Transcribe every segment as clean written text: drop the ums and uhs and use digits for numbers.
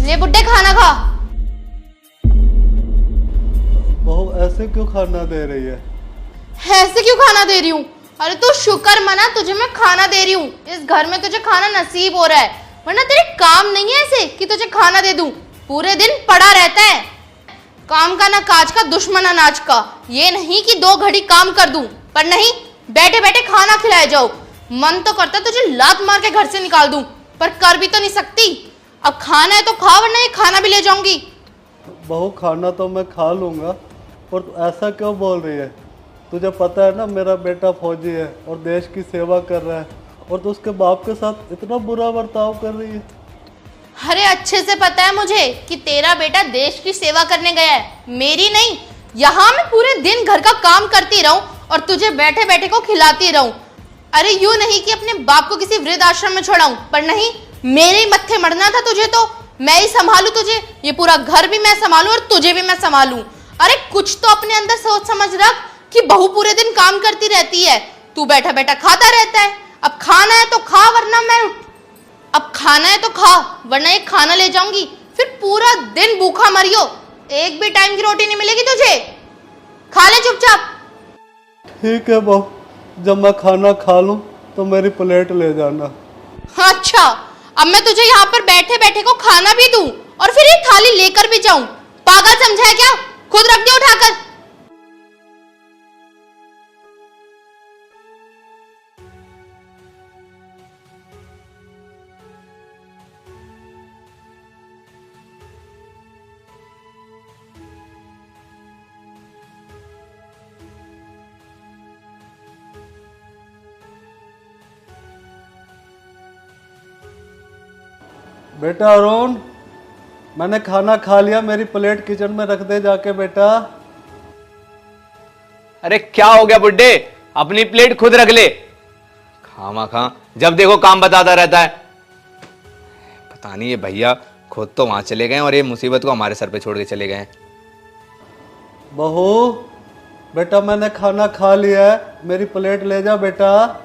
ले बुड्ढे खाना खा। बहू ऐसे क्यों खाना दे रही है? ऐसे क्यों खाना दे रही हूँ? अरे तू शुक्र मना, तुझे मैं खाना दे रही हूँ। इस घर में तुझे खाना नसीब हो रहा है, वरना तेरे काम नहीं है ऐसे कि तुझे खाना दे दूं। पूरे दिन पड़ा रहता है, काम का ना काज का, दुश्मन अनाज का। ये नहीं कि 2 घड़ी काम कर दूं, पर नहीं, बैठे बैठे खाना खिलाए जाओ। मन तो करता तुझे लात मार के घर से निकाल दूं, पर कर भी तो नहीं सकती। अब खाना है तो खा, वरना ये खाना भी ले जाऊंगी। बहू खाना तो मैं खा लूँगा, पर तू ऐसा क्यों बोल रही है? तुझे पता है ना मेरा बेटा फौजी है और देश की सेवा कर रहा है, और तू उसके बाप के साथ इतना बुरा बर्ताव कर रही है। अरे अच्छे से पता है मुझे कि तेरा बेटा देश की सेवा करने गया है, मेरी नहीं। यहाँ मैं पूरे दिन घर का काम करती रहूं और तुझे बैठे बैठे को खिलाती रहूं। अरे यूं नहीं कि अपने बाप को किसी वृद्ध आश्रम में छोड़ाऊं, पर नहीं, मेरे ही मत्थे मरना था तुझे, तो मैं ही संभालू तुझे। ये पूरा घर भी मैं संभालू और तुझे भी मैं संभालू। अरे कुछ तो अपने अंदर सोच समझ रख कि बहू पूरे दिन काम करती रहती है, तू बैठा बैठा खाता रहता है। अब खाना है तो खा, वरना मैं अब खाना है तो खा, वरना ये खाना ले जाऊंगी, फिर पूरा दिन भूखा मरियो। एक भी टाइम की रोटी नहीं मिलेगी तुझे, खा ले चुपचाप। ठीक है बहू, जब मैं खाना खा लूँ तो मेरी प्लेट ले जाना। अच्छा, अब मैं तुझे यहाँ पर बैठे बैठे को खाना भी दूं और फिर ये थाली लेकर भी जाऊं? पागल समझा है क्या? खुद रख दे उठाकर। बेटा अरुण, मैंने खाना खा लिया, मेरी प्लेट किचन में रख दे जाके बेटा। अरे क्या हो गया बुड्ढे, अपनी प्लेट खुद रख ले। खामा खा जब देखो काम बताता रहता है। पता नहीं ये भैया खुद तो वहां चले गए और ये मुसीबत को हमारे सर पे छोड़ के चले गए। बहू, बेटा मैंने खाना खा लिया है, मेरी प्लेट ले जा बेटा।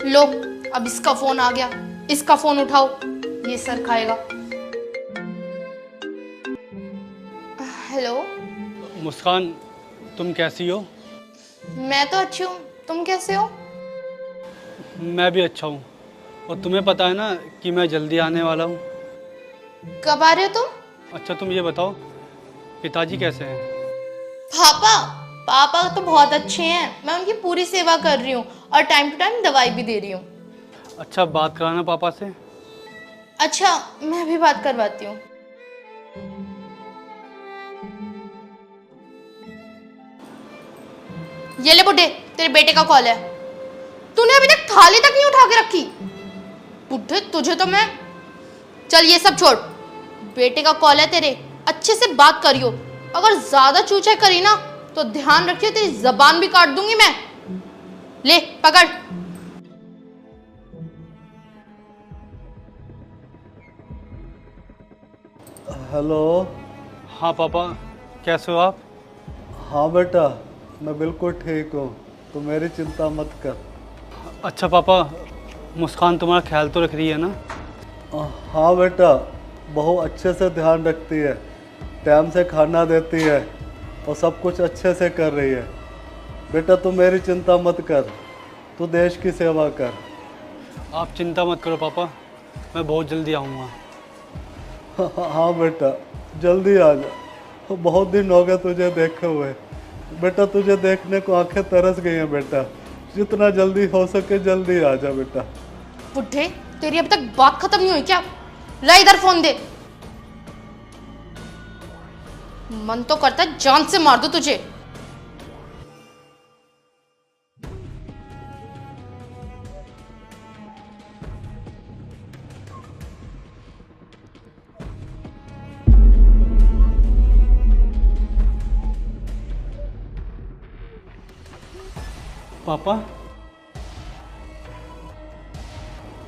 लो, अब इसका फोन आ गया, इसका फोन उठाओ, ये सर खाएगा। हेलो मुस्कान, तुम कैसी हो? मैं तो अच्छी हूँ, तुम कैसे हो? मैं भी अच्छा हूँ। और तुम्हें पता है ना कि मैं जल्दी आने वाला हूँ। कब आ रहे हो तुम? अच्छा तुम ये बताओ, पिताजी कैसे हैं? पापा पापा तो बहुत अच्छे हैं, मैं उनकी पूरी सेवा कर रही हूँ और टाइम टू टाइम दवाई भी दे रही हूँ। अच्छा बात कराना पापा से। अच्छा, मैं भी बात करवाती हूँ। ये ले बुड्ढे, तेरे बेटे का कॉल है। तूने अभी तक थाली तक नहीं उठा के रखी। बुड्ढे तुझे तो मैं, चल ये सब छोड़, बेटे का कॉल है तेरे, अच्छे से बात करियो। अगर ज्यादा चूचे करी ना तो ध्यान रखियो, तेरी जबान भी काट दूंगी मैं। ले पकड़। हेलो। हाँ पापा, कैसे हो आप? हाँ बेटा, मैं बिल्कुल ठीक हूँ, तो मेरी चिंता मत कर। अच्छा पापा, मुस्कान तुम्हारा ख्याल तो रख रही है ना? हाँ बेटा, बहुत अच्छे से ध्यान रखती है, टाइम से खाना देती है और सब कुछ अच्छे से कर रही है। बेटा तू मेरी चिंता मत कर, तू देश की सेवा कर। आप चिंता मत करो पापा, मैं बहुत जल्दी आऊँगा। हाँ बेटा, जल्दी आ जा, बहुत दिन हो गए तुझे देखे हुए। बेटा तुझे देखने को आंखें तरस गई हैं बेटा, जितना जल्दी हो सके जल्दी आ जा बेटा। बुड्ढे, तेरी अब तक बात खत्म नहीं हुई क्या? ला इधर फोन दे। मन तो करता है जान से मार दो तुझे। पापा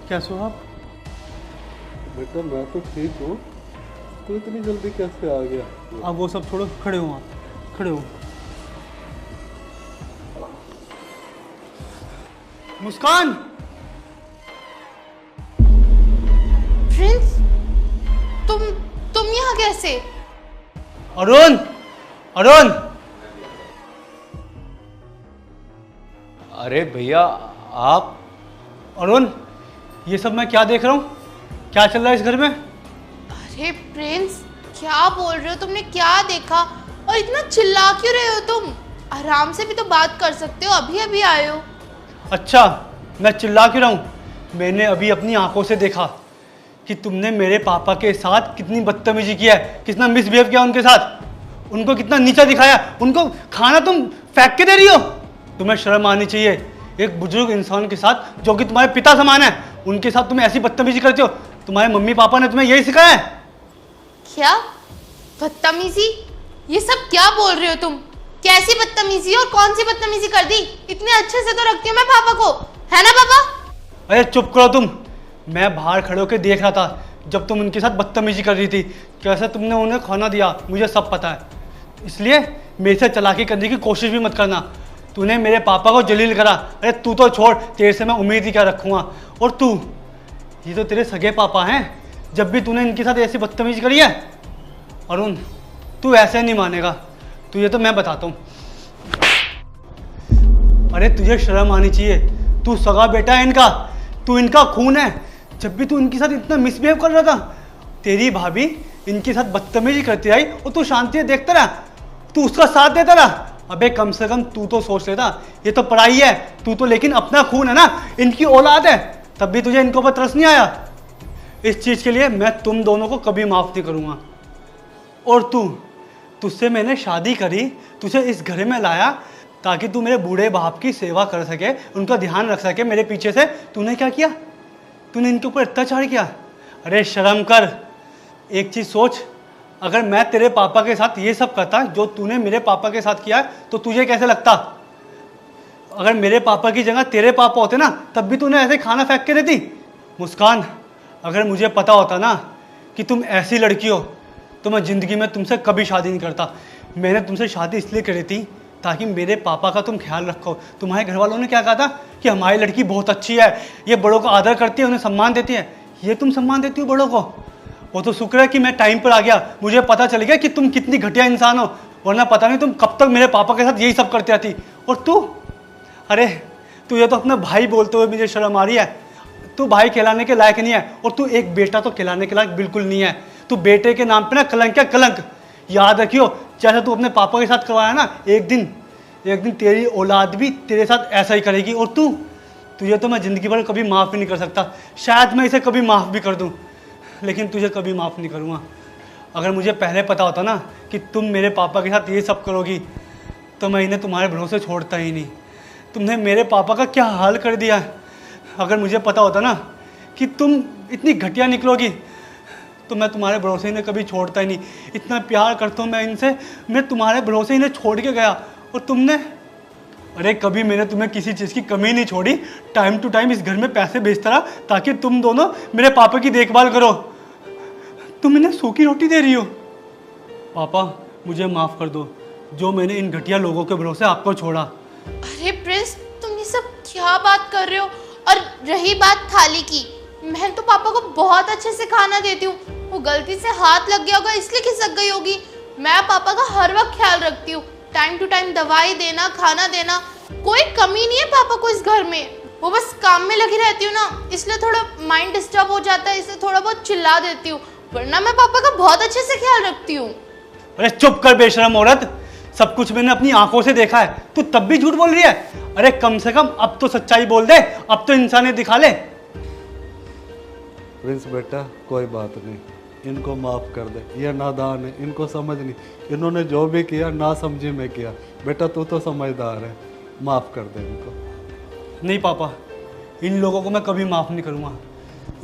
कैसे हो आप? बेटा मैं तो ठीक हूँ, तू इतनी जल्दी कैसे आ गया? अब वो सब छोड़ो, खड़े हो आप, खड़े हो। मुस्कान! प्रिंस, तुम यहाँ कैसे? अरुण! अरुण! अरे भैया आप? अरुण, ये सब मैं क्या देख रहा हूँ? क्या चल रहा है इस घर में? अरे प्रिंस, क्या बोल रहे हो? तुमने क्या देखा और इतना चिल्ला क्यों रहे हो तुम? आराम से भी तो बात कर सकते हो, अभी अभी आए हो। अच्छा, मैं चिल्ला क्यों रहा हूँ? मैंने अभी अपनी आंखों से देखा कि तुमने मेरे पापा के साथ कितनी बदतमीजी किया है, कितना मिसबिहेव किया उनके साथ, उनको कितना नीचा दिखाया, उनको खाना तुम फेंक के दे रही हो। तुम्हें शर्म आनी चाहिए। एक बुजुर्ग इंसान के साथ जो कि तुम्हारे पिता समान है, उनके साथ तुम ऐसी बदतमीजी करते हो। तुम्हारे मम्मी पापा ने तुम्हें यही सिखाया है? क्या बदतमीजी? ये सब क्या बोल रहे हो तुम? कैसी बदतमीजी और कौन सी बदतमीजी कर दी? इतने अच्छे से तो रखती हूँ मैं पापा को, है ना पापा? अरे चुप करो तुम। मैं बाहर खड़े होकर देख रहा था जब तुम उनके साथ बदतमीजी कर रही थी, कैसे तुमने उन्हें खाना दिया, मुझे सब पता है। इसलिए मेरे से चालाकी करने की कोशिश भी मत करना। तूने मेरे पापा को जलील करा। अरे तू तो छोड़, तेरे से मैं उम्मीद ही क्या रखूँगा। और तू, ये तो तेरे सगे पापा हैं, जब भी तूने इनके साथ ऐसी बदतमीजी करी है। अरुण, तू ऐसे नहीं मानेगा, तुझे तो मैं बताता हूँ। अरे तुझे शर्म आनी चाहिए, तू सगा बेटा है इनका, तू इनका खून है। जब भी तू इनके साथ इतना मिसबिहेव कर रहा था, तेरी भाभी इनके साथ बदतमीजी करती रही और तू शांति से देखता रहा, तू उसका साथ देता रहा। अबे कम से कम तू तो सोच लेता, ये तो पढ़ाई है, तू तो लेकिन अपना खून है ना, इनकी औलाद है, तब भी तुझे इनके ऊपर तरस नहीं आया। इस चीज़ के लिए मैं तुम दोनों को कभी माफ़ नहीं करूँगा। और तुझसे मैंने शादी करी, तुझे इस घर में लाया ताकि तू मेरे बूढ़े बाप की सेवा कर सके, उनका ध्यान रख सके मेरे पीछे से। तूने क्या किया? तूने इनके ऊपर अत्याचार किया। अरे शर्म कर। एक चीज़ सोच, अगर मैं तेरे पापा के साथ ये सब करता जो तूने मेरे पापा के साथ किया तो तुझे कैसे लगता? अगर मेरे पापा की जगह तेरे पापा होते ना, तब भी तूने ऐसे खाना फेंक के देती? मुस्कान, अगर मुझे पता होता ना कि तुम ऐसी लड़की हो तो मैं ज़िंदगी में तुमसे कभी शादी नहीं करता। मैंने तुमसे शादी इसलिए करी थी ताकि मेरे पापा का तुम ख्याल रखो। तुम्हारे घर वालों ने क्या कहा था कि हमारी लड़की बहुत अच्छी है, ये बड़ों का आदर करती है, उन्हें सम्मान देती है। ये तुम सम्मान देती हो बड़ों को? वो तो शुक्र है कि मैं टाइम पर आ गया, मुझे पता चल गया कि तुम कितनी घटिया इंसान हो, वरना पता नहीं तुम कब तक मेरे पापा के साथ यही सब करती रहती। और तू, अरे तुझे तो अपना भाई बोलते हुए मुझे शर्म आ रही है। तू भाई कहलाने के लायक नहीं है, और तू एक बेटा तो कहलाने के लायक बिल्कुल नहीं है। तू बेटे के नाम पे ना कलंक है, कलंक। याद रखियो, जैसे तू अपने पापा के साथ करवाया ना, एक दिन तेरी औलाद भी तेरे साथ ऐसा ही करेगी। और तुझे तो मैं ज़िंदगी भर कभी माफ़ भी नहीं कर सकता। शायद मैं इसे कभी माफ़ भी कर दूं, लेकिन तुझे कभी माफ़ नहीं करूँगा। अगर मुझे पहले पता होता ना कि तुम मेरे पापा के साथ ये सब करोगी, तो मैं इन्हें तुम्हारे भरोसे छोड़ता ही नहीं। तुमने मेरे पापा का क्या हाल कर दिया है। अगर मुझे पता होता ना कि तुम इतनी घटिया निकलोगी, तो मैं तुम्हारे भरोसे इन्हें कभी छोड़ता ही नहीं। इतना प्यार करता हूँ मैं इनसे, मैं तुम्हारे भरोसे इन्हें छोड़ के गया, और तुमने, अरे कभी मैंने तुम्हें किसी चीज़ की कमी नहीं छोड़ी। टाइम टू टाइम इस घर में पैसे भेजता रहा ताकि तुम दोनों मेरे पापा की देखभाल करो। तुम इन्हें सूखी रोटी दे रही हो। पापा मुझे माफ़ कर दो, जो मैंने इन घटिया लोगों के भरोसे आपको छोड़ा। अरे प्रिंस, तुम ये सब क्या बात कर रहे हो? और रही बात थाली की, मैं तो पापा को बहुत अच्छे से खाना देती हूँ। वो गलती से हाथ लग गया होगा इसलिए खिसक गई होगी। मैं पापा का हर वक्त ख्याल रखती हूँ, टाइम टू टाइम दवाई देना, खाना देना, कोई कमी नहीं है पापा को इस घर में। वो बस काम में लगी रहती हूँ ना, इसलिए थोड़ा माइंड डिस्टर्ब हो जाता है, इसलिए थोड़ा बहुत चिल्ला देती हूँ, वरना मैं पापा का बहुत अच्छे से ख्याल रखती हूँ। अरे चुप कर बेशरम औरत, सब कुछ मैंने अपनी आंखों से देखा है, तू तब भी झूठ बोल रही है। अरे कम से कम अब तो सच्चाई बोल दे, अब तो इंसानियत दिखा ले। प्रिंस बेटा, कोई बात नहीं, इनको माफ़ कर दे। ये नादान है, इनको समझ नहीं, इन्होंने जो भी किया ना समझी में किया। बेटा तू तो समझदार है, माफ़ कर दे इनको। नहीं पापा, इन लोगों को मैं कभी माफ़ नहीं करूँगा।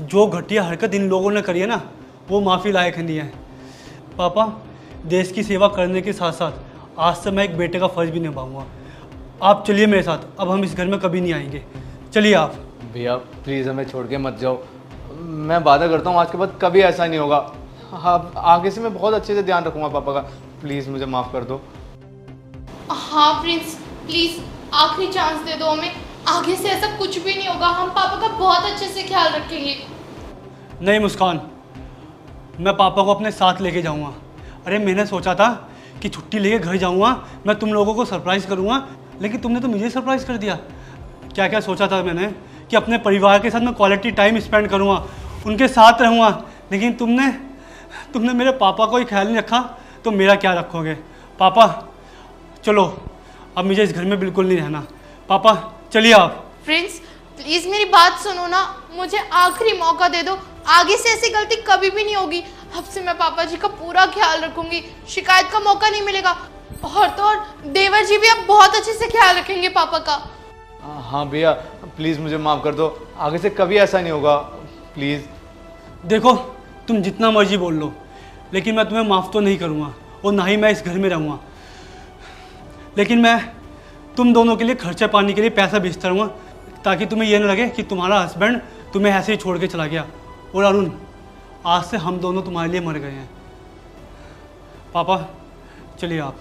जो घटिया हरकत इन लोगों ने करी है ना, वो माफ़ी लायक नहीं है। पापा, देश की सेवा करने के साथ साथ आज से मैं एक बेटे का फ़र्ज़ भी निभाऊंगा। आप चलिए मेरे साथ, अब हम इस घर में कभी नहीं आएंगे। चलिए आप। भैया प्लीज़ हमें छोड़ के मत जाओ, मैं वादा करता हूँ आज के बाद कभी ऐसा नहीं होगा। हाँ, आगे से मैं बहुत अच्छे से ध्यान रखूंगा पापा का। प्लीज़ मुझे माफ़ कर दो। हाँ प्रिंस, प्लीज आखिरी चांस दे दो हमें। आगे से ऐसा कुछ भी नहीं होगा, हम पापा का बहुत अच्छे से ख्याल रखेंगे। नहीं मुस्कान, मैं पापा को अपने साथ लेके जाऊंगा। अरे मैंने सोचा था कि छुट्टी लेके घर जाऊंगा, मैं तुम लोगों को सरप्राइज़ करूंगा, लेकिन तुमने तो मुझे सरप्राइज़ कर दिया। क्या क्या सोचा था मैंने कि अपने परिवार के साथ मैं क्वालिटी टाइम स्पेंड करूंगा, उनके साथ रहूंगा, लेकिन तुमने मेरे पापा को ही ख्याल नहीं रखा, तो मेरा क्या रखोगे। पापा चलो, अब मुझे इस घर में बिल्कुल नहीं रहना। पापा चलिए आप। प्रिंस प्लीज मेरी बात सुनो ना, मुझे आखिरी मौका दे दो। आगे से ऐसी गलती कभी भी नहीं होगी। अब से मैं पापा जी का पूरा ख्याल रखूंगी, शिकायत का मौका नहीं मिलेगा। और तो और देवर जी भी अब बहुत अच्छे से ख्याल रखेंगे पापा का। हाँ भैया, प्लीज़ मुझे माफ़ कर दो, आगे से कभी ऐसा नहीं होगा, प्लीज़। देखो तुम जितना मर्जी बोल लो, लेकिन मैं तुम्हें माफ़ तो नहीं करूँगा और ना ही मैं इस घर में रहूँगा। लेकिन मैं तुम दोनों के लिए खर्चा पानी के लिए पैसा भेजता रहूँगा, ताकि तुम्हें यह ना लगे कि तुम्हारा हस्बैंड तुम्हें ऐसे ही छोड़ के चला गया। और अरुण, आज से हम दोनों तुम्हारे लिए मर गए हैं। पापा चलिए आप।